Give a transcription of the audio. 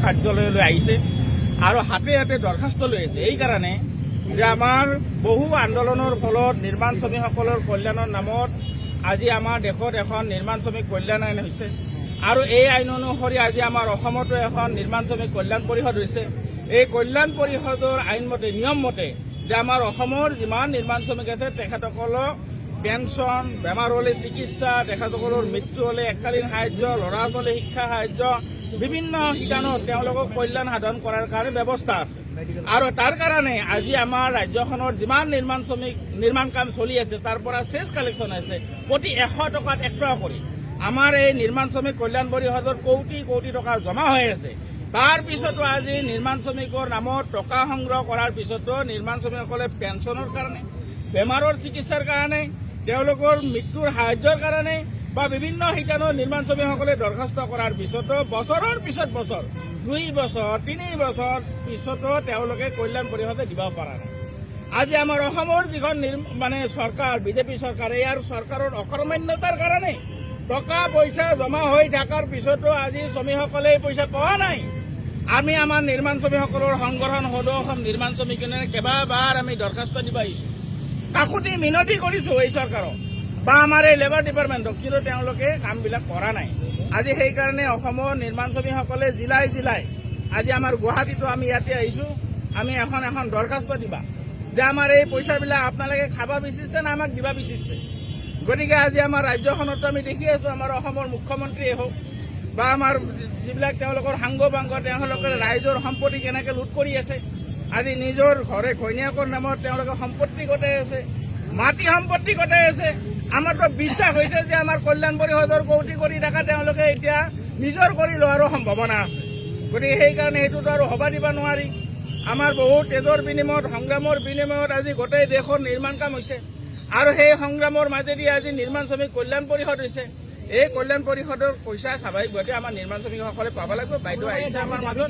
কাৰ্যালয়লৈ আহিছে আৰু হাতে হাতে দৰখাস্ত লৈ আছে। এইকাৰণে যে আমাৰ বহু আন্দোলনৰ ফলত নিৰ্মাণ শ্ৰমিকসকলৰ কল্যাণৰ নামত আজি আমাৰ দেশত এখন নিৰ্মাণ শ্ৰমিক কল্যাণ আইন হৈছে আৰু এই আইন অনুসৰি আজি আমাৰ অসমতো এখন নিৰ্মাণ শ্ৰমিক কল্যাণ পৰিষদ হৈছে। এই কল্যাণ পৰিষদৰ আইনমতে নিয়ম মতে যে আমাৰ অসমৰ যিমান নিৰ্মাণ শ্ৰমিক আছে তেখেতসকলক পেঞ্চন, বেমাৰ হ'লে চিকিৎসা, তেখেতসকলৰ মৃত্যু হ'লে এককালীন সাহায্য, ল'ৰা ছোৱালী শিক্ষা সাহায্য, বিভিন্ন শিতানত তেওঁলোকক কল্যাণ সাধন কৰাৰ কাৰণে ব্যৱস্থা আছে। আৰু তাৰ কাৰণে আজি আমাৰ ৰাজ্যখনৰ যিমান নিৰ্মাণ কাম চলি আছে তাৰ পৰা চেছ কালেকশ্যন আছে প্ৰতি 100 টকাত 1 টকা কৰি আমাৰ এই নিৰ্মাণ শ্ৰমিক কল্যাণ পৰিষদৰ কোটি কোটি টকা জমা হৈ আছে। তাৰ পিছতো আজি নিৰ্মাণ শ্ৰমিকৰ নামত টকা সংগ্ৰহ কৰাৰ পিছতো নিৰ্মাণ শ্ৰমিকসকলে পেঞ্চনৰ কাৰণে, বেমাৰৰ চিকিৎসাৰ কাৰণে, তেওঁলোকৰ মৃত্যুৰ সাহায্যৰ কাৰণে বা বিভিন্ন শিতানত নিৰ্মাণ শ্ৰমিকসকলে দৰখাস্ত কৰাৰ পিছতো বছৰৰ পিছত বছৰ 2 বছৰ 3 বছৰ পিছতো তেওঁলোকে কল্যাণ পৰিষদে দিব পৰা নাই। আজি আমাৰ অসমৰ যিখন চৰকাৰ বিজেপি চৰকাৰ, ইয়াৰ চৰকাৰৰ অকৰ্মণ্যতাৰ কাৰণে টকা পইচা জমা হৈ থকাৰ পিছতো আজি শ্ৰমিকসকলে এই পইচা পোৱা নাই। আমি আমাৰ নিৰ্মাণ শ্ৰমিকসকলৰ সংগঠন সদৌ অসম নিৰ্মাণ শ্ৰমিক ইউনিয়নে কেইবাবাৰ আমি দৰখাস্ত দিব আহিছোঁ, কাকুতি মিনতি কৰিছোঁ এই চৰকাৰক বা আমাৰ এই লেবাৰ ডিপাৰ্টমেণ্টক, কিন্তু তেওঁলোকে কামবিলাক কৰা নাই। আজি সেইকাৰণে অসমৰ নিৰ্মাণ শ্ৰমিকসকলে জিলাই জিলাই আজি আমাৰ গুৱাহাটীতো আমি ইয়াতে আহিছোঁ, আমি এখন দৰখাস্ত দিবা যে আমাৰ এই পইচাবিলাক আপোনালোকে খাব বিচাৰিছে না আমাক দিব বিচাৰিছে। গতিকে আজি আমাৰ ৰাজ্যখনতো আমি দেখি আছোঁ, আমাৰ অসমৰ মুখ্যমন্ত্ৰীয়ে হওক বা আমাৰ যিবিলাক তেওঁলোকৰ সাংগ বাংগ, তেওঁলোকে ৰাইজৰ সম্পত্তি কেনেকৈ লুট কৰি আছে। আজি নিজৰ ঘৰে ঘৈণীয়েকৰ নামত তেওঁলোকে সম্পত্তি গতাই আছে, মাটি সম্পত্তি গতাই আছে। আমাৰতো বিশ্বাস হৈছে যে আমাৰ কল্যাণ পৰিষদৰ কোটি কোটি টকা তেওঁলোকে এতিয়া নিজৰ কৰি লোৱাৰো সম্ভাৱনা আছে। গতিকে সেইকাৰণে সেইটোতো আৰু হ'ব দিব নোৱাৰি। আমাৰ বহুত তেজৰ বিনিময়ত, সংগ্ৰামৰ বিনিময়ত আজি গোটেই দেশৰ নিৰ্মাণ কাম হৈছে আৰু সেই সংগ্ৰামৰ মাজেদি আজি নিৰ্মাণ শ্ৰমিক কল্যাণ পৰিষদ হৈছে। এই কল্যাণ পৰিষদৰ পইচা স্বাভাৱিকভাৱে আমাৰ নিৰ্মাণ শ্ৰমিকসকলে পাব লাগিব। বাইদেউ আহিছে আমাৰ মাজত।